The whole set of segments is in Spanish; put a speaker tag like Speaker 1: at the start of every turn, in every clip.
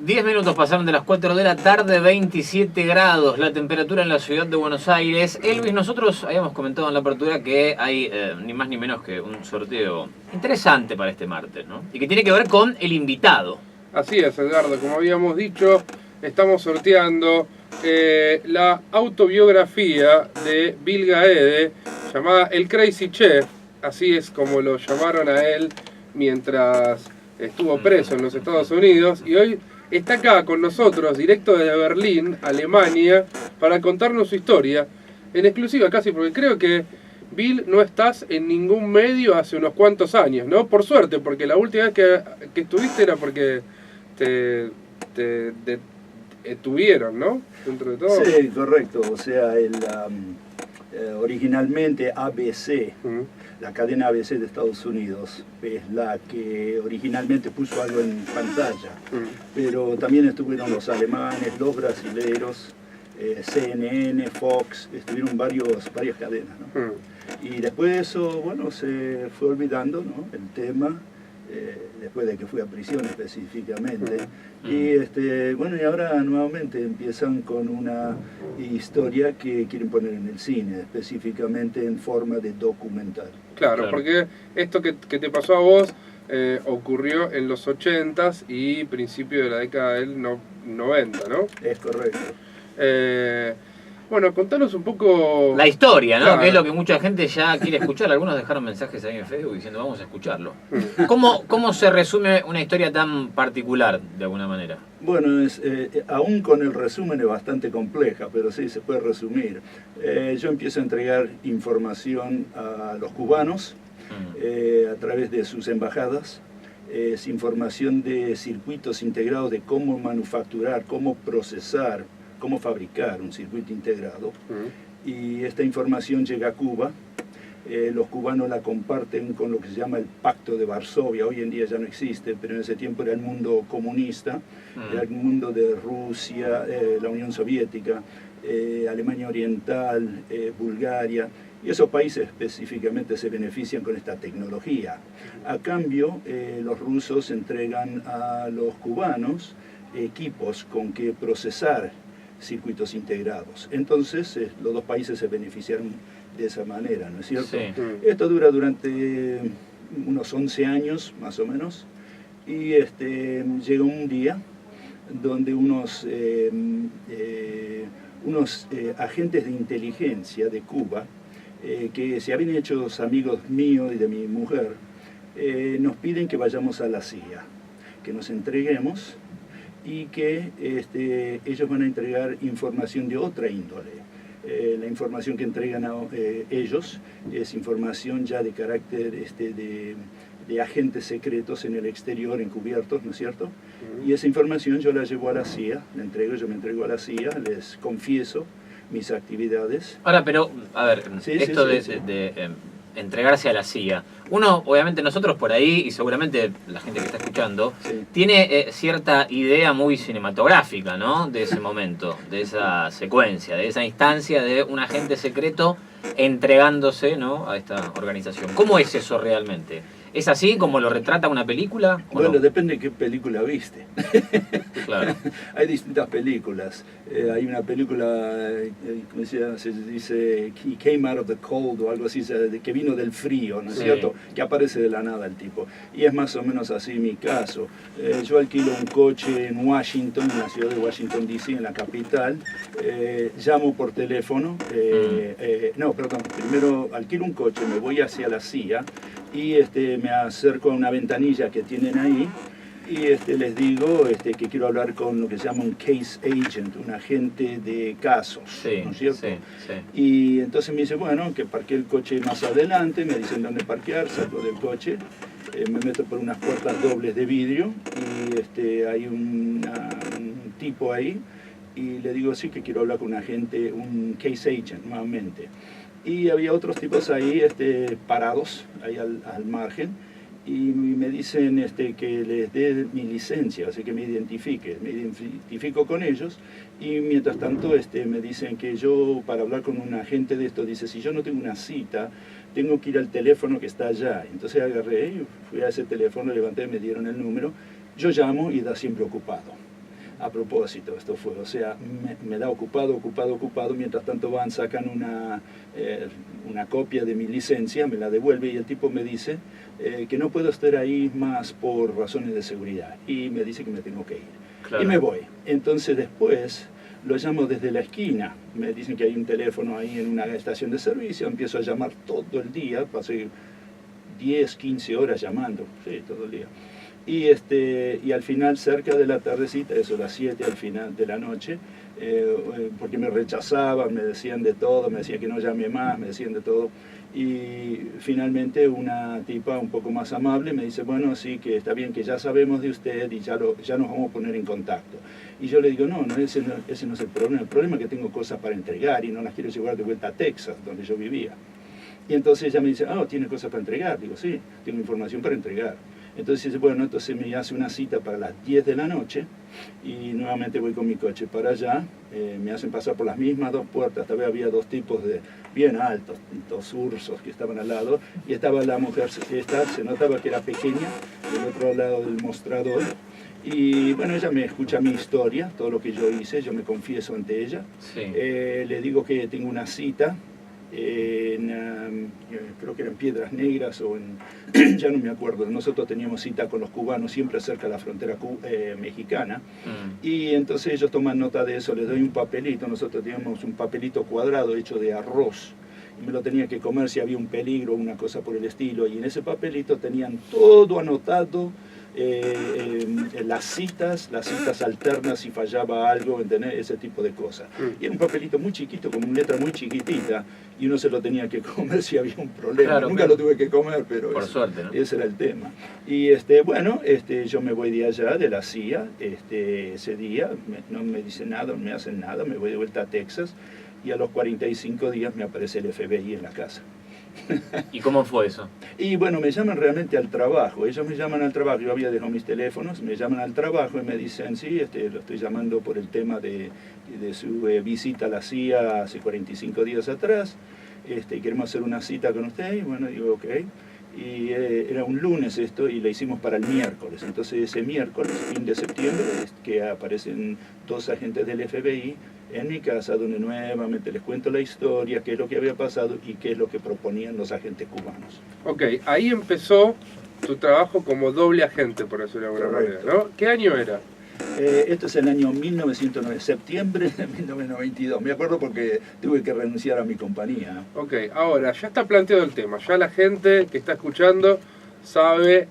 Speaker 1: 10 minutos pasaron de las 4 de la tarde, 27 grados la temperatura en la ciudad de Buenos Aires. Elvis, nosotros habíamos comentado en la apertura que hay ni más ni menos que un sorteo interesante para este martes, ¿no? Y que tiene que ver con el invitado.
Speaker 2: Así es, Edgardo, como habíamos dicho, estamos sorteando la autobiografía de Bill Gaede, llamada El Crazy Chef, así es como lo llamaron a él mientras estuvo preso en los Estados Unidos, y hoy está acá con nosotros, directo desde Berlín, Alemania, para contarnos su historia, en exclusiva casi, porque creo que, Bill, no estás en ningún medio hace unos cuantos años, ¿no? Por suerte, porque la última vez que estuviste era porque te detuvieron, ¿no? Dentro de todo.
Speaker 3: Sí, correcto. O sea, originalmente ABC, la cadena ABC de Estados Unidos, es la que originalmente puso algo en pantalla. Pero también estuvieron los alemanes, los brasileños, CNN, Fox, estuvieron varias cadenas, ¿no? Y después de eso, bueno, se fue olvidando, ¿no?, el tema, después de que fui a prisión específicamente. Y bueno, y ahora nuevamente empiezan con una historia que quieren poner en el cine, específicamente en forma de documental.
Speaker 2: Claro, porque esto que te pasó a vos ocurrió en los 80s y principio de la década del 90, ¿no?
Speaker 3: Es correcto.
Speaker 2: Bueno, contanos un poco...
Speaker 1: La historia, ¿no?
Speaker 2: Claro.
Speaker 1: Que es lo que mucha gente ya quiere escuchar. Algunos dejaron mensajes ahí en Facebook diciendo vamos a escucharlo. ¿Cómo se resume una historia tan particular, de alguna manera?
Speaker 3: Bueno, aún con el resumen es bastante compleja, pero sí se puede resumir. Yo empiezo a entregar información a los cubanos a través de sus embajadas. Es información de circuitos integrados de cómo manufacturar, cómo procesar, cómo fabricar un circuito integrado. Y esta información llega a Cuba. Los cubanos la comparten con lo que se llama el Pacto de Varsovia. Hoy en día ya no existe, pero en ese tiempo era el mundo comunista, era el mundo de Rusia, la Unión Soviética, Alemania Oriental, Bulgaria, y esos países específicamente se benefician con esta tecnología. A cambio, los rusos entregan a los cubanos equipos con que procesar circuitos integrados. Entonces, los dos países se beneficiaron de esa manera, ¿no es cierto?
Speaker 1: Sí.
Speaker 3: Esto dura durante unos 11 años, más o menos, y llega un día donde unos agentes de inteligencia de Cuba, que se habían hecho amigos míos y de mi mujer, nos piden que vayamos a la CIA, que nos entreguemos, y que ellos van a entregar información de otra índole. La información que entregan a ellos es información ya de carácter de agentes secretos en el exterior, encubiertos, ¿no es cierto? Y esa información yo la llevo a la CIA, yo me entrego a la CIA, les confieso mis actividades.
Speaker 1: Ahora, pero, a ver,
Speaker 3: Sí,
Speaker 1: esto
Speaker 3: sí.
Speaker 1: de entregarse a la CIA. Uno, obviamente nosotros por ahí, y seguramente la gente que está escuchando,
Speaker 3: Sí.
Speaker 1: tiene cierta idea muy cinematográfica, ¿no? De ese momento, de esa secuencia, de esa instancia de un agente secreto entregándose, ¿no?, a esta organización. ¿Cómo es eso realmente? ¿Es así como lo retrata una película?
Speaker 3: Bueno,
Speaker 1: no?
Speaker 3: depende de qué película viste.
Speaker 1: Claro.
Speaker 3: Hay distintas películas. Hay una película, ¿cómo se dice? He came out of the cold o algo así, que vino del frío, ¿no es
Speaker 1: Sí.
Speaker 3: cierto? Que aparece de la nada el tipo. Y es más o menos así mi caso. Yo alquilo un coche en Washington, en la ciudad de Washington DC, en la capital. Llamo por teléfono. Primero alquilo un coche, me voy hacia la CIA y me acerco a una ventanilla que tienen ahí y les digo que quiero hablar con lo que se llama un case agent, un agente de casos,
Speaker 1: Sí,
Speaker 3: ¿no es cierto?
Speaker 1: sí, sí.
Speaker 3: Y entonces me dice, bueno, que parqué el coche más adelante, me dicen dónde parquear, salgo del coche, me meto por unas puertas dobles de vidrio y hay un tipo ahí y le digo, sí, que quiero hablar con un agente, un case agent, nuevamente. Y había otros tipos ahí parados, ahí al margen, y me dicen que les dé mi licencia, así que me identifico con ellos, y mientras tanto me dicen que yo, para hablar con un agente de esto, dice, si yo no tengo una cita tengo que ir al teléfono que está allá. Entonces agarré y fui a ese teléfono, levanté, me dieron el número, yo llamo y da siempre ocupado. A propósito, esto fue, o sea, me da ocupado, mientras tanto sacan una copia de mi licencia, me la devuelve y el tipo me dice que no puedo estar ahí más por razones de seguridad y me dice que me tengo que ir. Claro. Y me voy. Entonces después lo llamo desde la esquina, me dicen que hay un teléfono ahí en una estación de servicio, empiezo a llamar todo el día, pasé 10, 15 horas llamando, sí, todo el día. Y al final, cerca de la tardecita, eso, las 7 al final de la noche, porque me rechazaban, me decían de todo, me decían que no llame más, me decían de todo. Y finalmente una tipa un poco más amable me dice, bueno, sí, que está bien, que ya sabemos de usted y ya nos vamos a poner en contacto. Y yo le digo, ese no es el problema es que tengo cosas para entregar y no las quiero llevar de vuelta a Texas, donde yo vivía. Y entonces ella me dice, ¿tiene cosas para entregar? Digo, sí, tengo información para entregar. Entonces dice, bueno, entonces me hace una cita para las 10 de la noche y nuevamente voy con mi coche para allá, me hacen pasar por las mismas 2 puertas, esta vez había 2 tipos bien altos, 2 ursos que estaban al lado, y estaba la mujer, se notaba que era pequeña, del otro lado del mostrador, y bueno, ella me escucha mi historia, todo lo que yo hice, yo me confieso ante ella, sí. Le digo que tengo una cita, creo que eran Piedras Negras o ya no me acuerdo, nosotros teníamos cita con los cubanos siempre cerca de la frontera mexicana, y entonces ellos toman nota de eso, les doy un papelito, nosotros teníamos un papelito cuadrado hecho de arroz, y me lo tenía que comer si había un peligro o una cosa por el estilo, y en ese papelito tenían todo anotado, las citas alternas si fallaba algo, ¿entendés? Ese tipo de cosas. Y era un papelito muy chiquito, con una letra muy chiquitita, y uno se lo tenía que comer si había un problema. Claro, Nunca lo tuve que comer, pero
Speaker 1: por suerte, ¿no?
Speaker 3: Ese era el tema. Y bueno, yo me voy de allá, de la CIA, ese día, no me dicen nada, no me hacen nada, me voy de vuelta a Texas, y a los 45 días me aparece el FBI en la casa.
Speaker 1: ¿Y cómo fue eso?
Speaker 3: Y bueno, me llaman realmente al trabajo, ellos me llaman al trabajo, yo había dejado mis teléfonos, me llaman al trabajo y me dicen, sí, lo estoy llamando por el tema de su visita a la CIA hace 45 días atrás, queremos hacer una cita con usted, y bueno, digo, ok, y era un lunes esto, y le hicimos para el miércoles, entonces ese miércoles, fin de septiembre, que aparecen 2 agentes del FBI, en mi casa, donde nuevamente les cuento la historia, qué es lo que había pasado y qué es lo que proponían los agentes cubanos.
Speaker 2: Ok, ahí empezó tu trabajo como doble agente, por decirlo de alguna manera, ¿no? ¿Qué año era?
Speaker 3: Esto es el año 1990, septiembre de 1992. Me acuerdo porque tuve que renunciar a mi compañía.
Speaker 2: Ok, ahora ya está planteado el tema, ya la gente que está escuchando sabe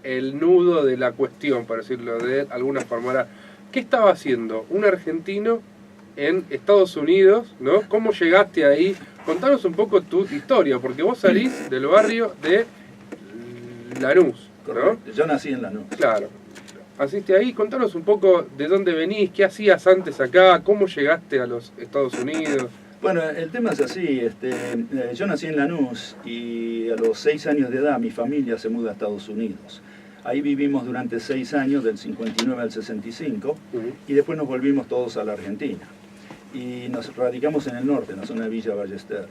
Speaker 2: el nudo de la cuestión, para decirlo de alguna forma. Ahora, ¿qué estaba haciendo un argentino en Estados Unidos, ¿no? ¿Cómo llegaste ahí? Contanos un poco tu historia, porque vos salís del barrio de Lanús, ¿no?
Speaker 3: Correcto. Yo nací en Lanús.
Speaker 2: Claro. Naciste ahí, contanos un poco de dónde venís, qué hacías antes acá, cómo llegaste a los Estados Unidos.
Speaker 3: Bueno, el tema es así, yo nací en Lanús y a los 6 años de edad mi familia se muda a Estados Unidos. Ahí vivimos durante 6 años, del 59 al 65, y después nos volvimos todos a la Argentina. Y nos radicamos en el norte, en la zona de Villa Ballester.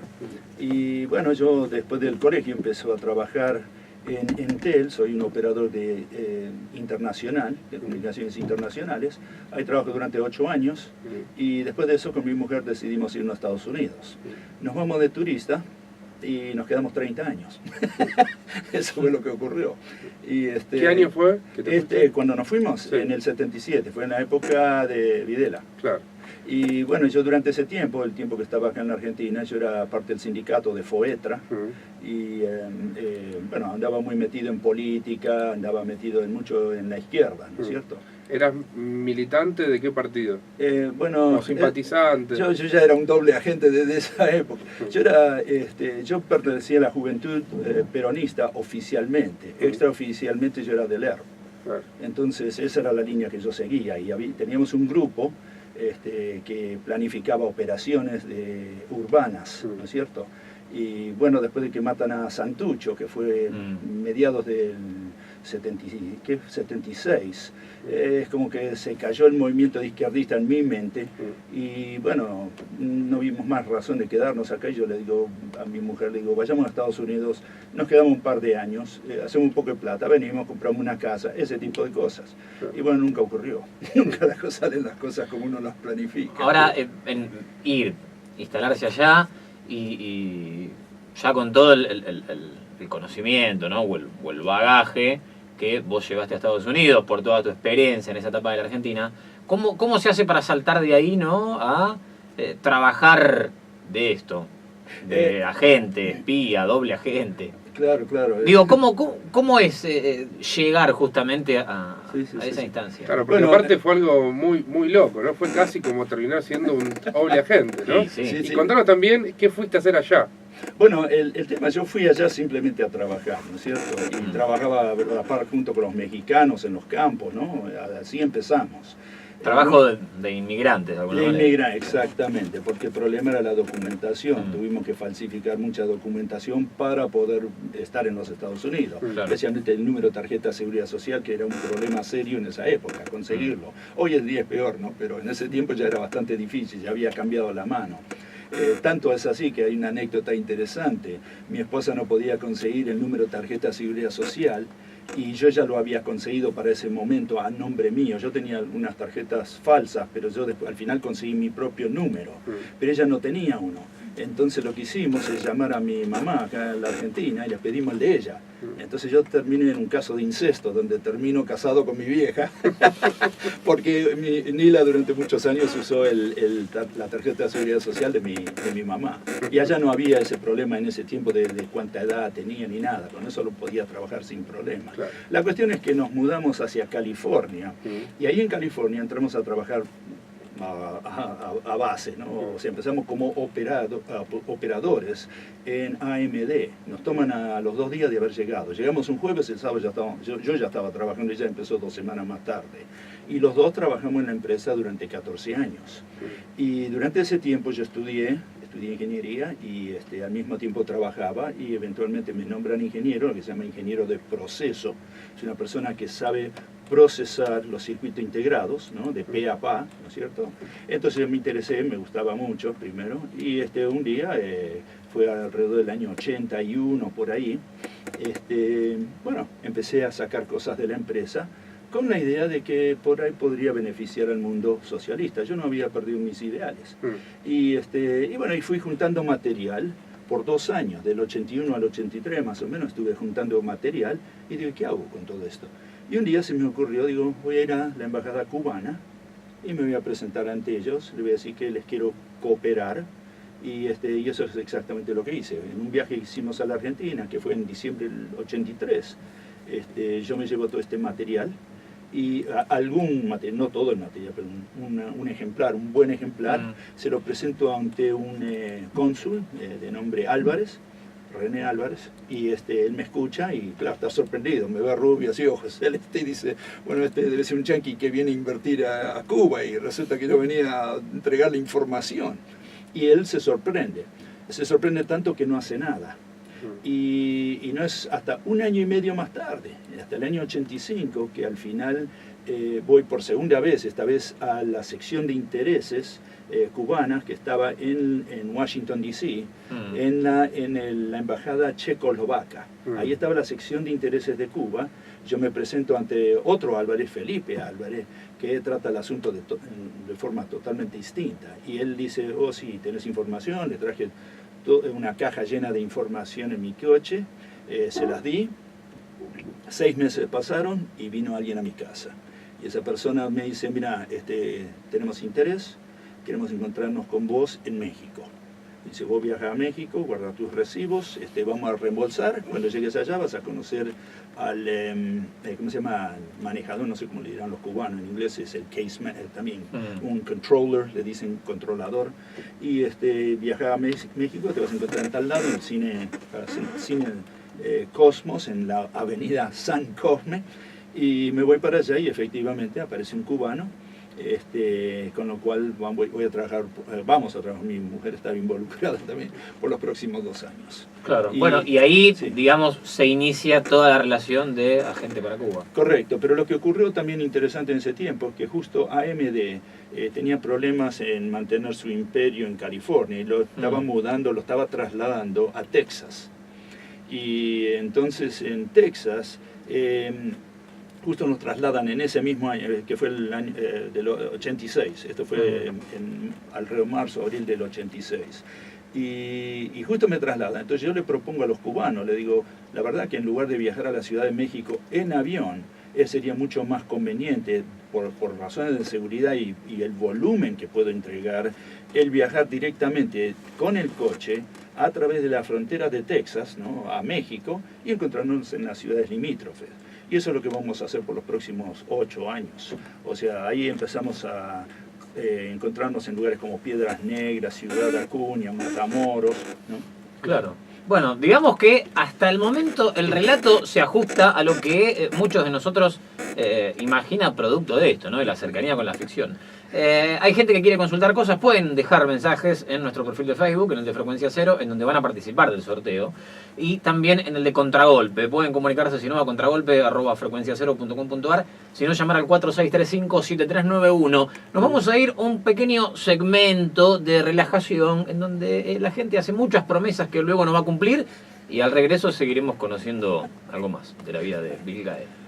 Speaker 3: Y bueno, yo después del colegio empecé a trabajar en Entel, soy un operador internacional, de comunicaciones internacionales. Ahí trabajo durante 8 años y después de eso con mi mujer decidimos irnos a Estados Unidos. Nos vamos de turista y nos quedamos 30 años. Eso fue lo que ocurrió. Y
Speaker 2: ¿Qué año fue?
Speaker 3: Cuando nos fuimos, sí. En el 77, fue en la época de Videla.
Speaker 2: Claro.
Speaker 3: Y bueno, yo durante ese tiempo, el tiempo que estaba acá en la Argentina, yo era parte del sindicato de FOETRA, y bueno, andaba muy metido en política, andaba metido mucho en la izquierda, ¿no es cierto?
Speaker 2: ¿Eras militante de qué partido?
Speaker 3: Bueno,
Speaker 2: ¿O simpatizante?
Speaker 3: Yo ya era un doble agente desde esa época. Yo pertenecía a la juventud peronista oficialmente, extraoficialmente yo era del ERP. Claro. Entonces esa era la línea que yo seguía, y teníamos un grupo que planificaba operaciones urbanas, ¿no es cierto? Y bueno, después de que matan a Santucho, que fue mediados del 76. Es como que se cayó el movimiento de izquierdista en mi mente y bueno, no vimos más razón de quedarnos acá. Y yo le digo a mi mujer, le digo, vayamos a Estados Unidos, nos quedamos un par de años, hacemos un poco de plata, venimos, compramos una casa, ese tipo de cosas. Y bueno, nunca ocurrió. Nunca salen las cosas como uno las planifica.
Speaker 1: Ahora, en ir, instalarse allá y ya con todo el conocimiento, ¿no? o el bagaje que vos llevaste a Estados Unidos por toda tu experiencia en esa etapa de la Argentina, ¿cómo se hace para saltar de ahí, ¿no? a trabajar de esto? De agente, espía, doble agente.
Speaker 3: Claro, claro.
Speaker 1: Digo, ¿cómo es llegar justamente a esa instancia?
Speaker 2: Claro, porque aparte fue algo muy loco, ¿no? Fue casi como terminar siendo un doble agente, ¿no? Y contanos también qué fuiste a hacer allá.
Speaker 3: Bueno, el tema, yo fui allá simplemente a trabajar, ¿no es cierto? Y trabajaba a la par junto con los mexicanos en los campos, ¿no? Así empezamos.
Speaker 1: Trabajo de inmigrantes, de alguna manera.
Speaker 3: Exactamente, porque el problema era la documentación. Tuvimos que falsificar mucha documentación para poder estar en los Estados Unidos. Claro. Especialmente el número de tarjeta de seguridad social, que era un problema serio en esa época, conseguirlo. Hoy en día es peor, ¿no? Pero en ese tiempo ya era bastante difícil, ya había cambiado la mano. Tanto es así que hay una anécdota interesante. Mi esposa no podía conseguir el número de tarjeta de seguridad social y yo ya lo había conseguido para ese momento a nombre mío. Yo tenía unas tarjetas falsas, pero yo después, al final conseguí mi propio número, pero ella no tenía uno. Entonces lo que hicimos es llamar a mi mamá acá en la Argentina y le pedimos el de ella. Entonces yo terminé en un caso de incesto, donde termino casado con mi vieja, porque Nila durante muchos años usó la tarjeta de seguridad social de mi mamá. Y allá no había ese problema en ese tiempo de cuánta edad tenía ni nada, con eso lo podía trabajar sin problema. Claro. La cuestión es que nos mudamos hacia California, y ahí en California entramos a trabajar a base, ¿no? O sea, empezamos como operadores en AMD. Nos toman a los 2 días de haber llegado. Llegamos un jueves, el sábado ya estábamos, yo ya estaba trabajando, ella empezó 2 semanas más tarde. Y los dos trabajamos en la empresa durante 14 años. Y durante ese tiempo yo estudié ingeniería y al mismo tiempo trabajaba y eventualmente me nombran ingeniero, lo que se llama ingeniero de proceso. Es una persona que sabe procesar los circuitos integrados, ¿no? De pe a pa, ¿no es cierto? Entonces yo me interesé, me gustaba mucho primero, y un día, fue alrededor del año 81 por ahí, bueno, empecé a sacar cosas de la empresa con la idea de que por ahí podría beneficiar al mundo socialista. Yo no había perdido mis ideales. Y bueno, y fui juntando material por 2 años, del 81 al 83 más o menos, estuve juntando material y digo, ¿qué hago con todo esto? Y un día se me ocurrió, digo, voy a ir a la embajada cubana y me voy a presentar ante ellos, les voy a decir que les quiero cooperar y eso es exactamente lo que hice. En un viaje que hicimos a la Argentina, que fue en diciembre del 83, yo me llevo todo este material y algún material, no todo el material, pero un ejemplar, un buen ejemplar, se lo presento ante un cónsul de nombre Álvarez, René Álvarez, y él me escucha y claro, está sorprendido, me ve rubio, así ojos celestes y dice, bueno, debe ser un yanqui que viene a invertir a Cuba y resulta que yo venía a entregarle información. Y él se sorprende tanto que no hace nada. Y no es hasta 1 año y medio más tarde, hasta el año 85, que al final voy por segunda vez, esta vez a la sección de intereses cubanas que estaba en Washington, D.C., en la embajada checoslovaca. Ahí estaba la sección de intereses de Cuba. Yo me presento ante otro Álvarez, Felipe Álvarez, que trata el asunto de forma totalmente distinta. Y él dice, oh sí, tenés información, le traje una caja llena de información en mi coche, se las di, 6 meses pasaron y vino alguien a mi casa. Y esa persona me dice, mira, tenemos interés, queremos encontrarnos con vos en México. Dice, vos viajas a México, guarda tus recibos, vamos a reembolsar. Cuando llegues allá vas a conocer al, ¿cómo se llama? Manejador, no sé cómo le dirán los cubanos, en inglés es el case manager también, un controller, le dicen controlador. Y viaja a México, te vas a encontrar en tal lado, en el cine Cosmos, en la avenida San Cosme. Y me voy para allá y efectivamente aparece un cubano Con lo cual vamos a trabajar, mi mujer está involucrada también por los próximos 2 años.
Speaker 1: Claro, y ahí,
Speaker 3: sí,
Speaker 1: digamos, se inicia toda la relación de Agente para Cuba.
Speaker 3: Correcto, pero lo que ocurrió también interesante en ese tiempo es que justo AMD tenía problemas en mantener su imperio en California y lo estaba mudando, lo estaba trasladando a Texas. Y entonces en Texas justo nos trasladan en ese mismo año, que fue el año del 86, esto fue alrededor de marzo, abril del 86. Y justo me trasladan, entonces yo le propongo a los cubanos, le digo, la verdad que en lugar de viajar a la Ciudad de México en avión, sería mucho más conveniente, por razones de seguridad y el volumen que puedo entregar, el viajar directamente con el coche a través de la frontera de Texas, ¿no?, a México, y encontrarnos en las ciudades limítrofes. Y eso es lo que vamos a hacer por los próximos 8 años. O sea, ahí empezamos a encontrarnos en lugares como Piedras Negras, Ciudad de Acuña, Matamoros, ¿no?
Speaker 1: Claro. Bueno, digamos que hasta el momento el relato se ajusta a lo que muchos de nosotros imagina producto de esto, ¿no?, de la cercanía con la ficción. Hay gente que quiere consultar cosas, pueden dejar mensajes en nuestro perfil de Facebook, en el de Frecuencia Cero, en donde van a participar del sorteo, y también en el de Contragolpe. Pueden comunicarse, si no, a contragolpe@frecuenciacero.com.ar, si no, llamar al 4635-7391. Nos vamos a ir a un pequeño segmento de relajación en donde la gente hace muchas promesas que luego no va a cumplir, y al regreso seguiremos conociendo algo más de la vida de Bill Gaed.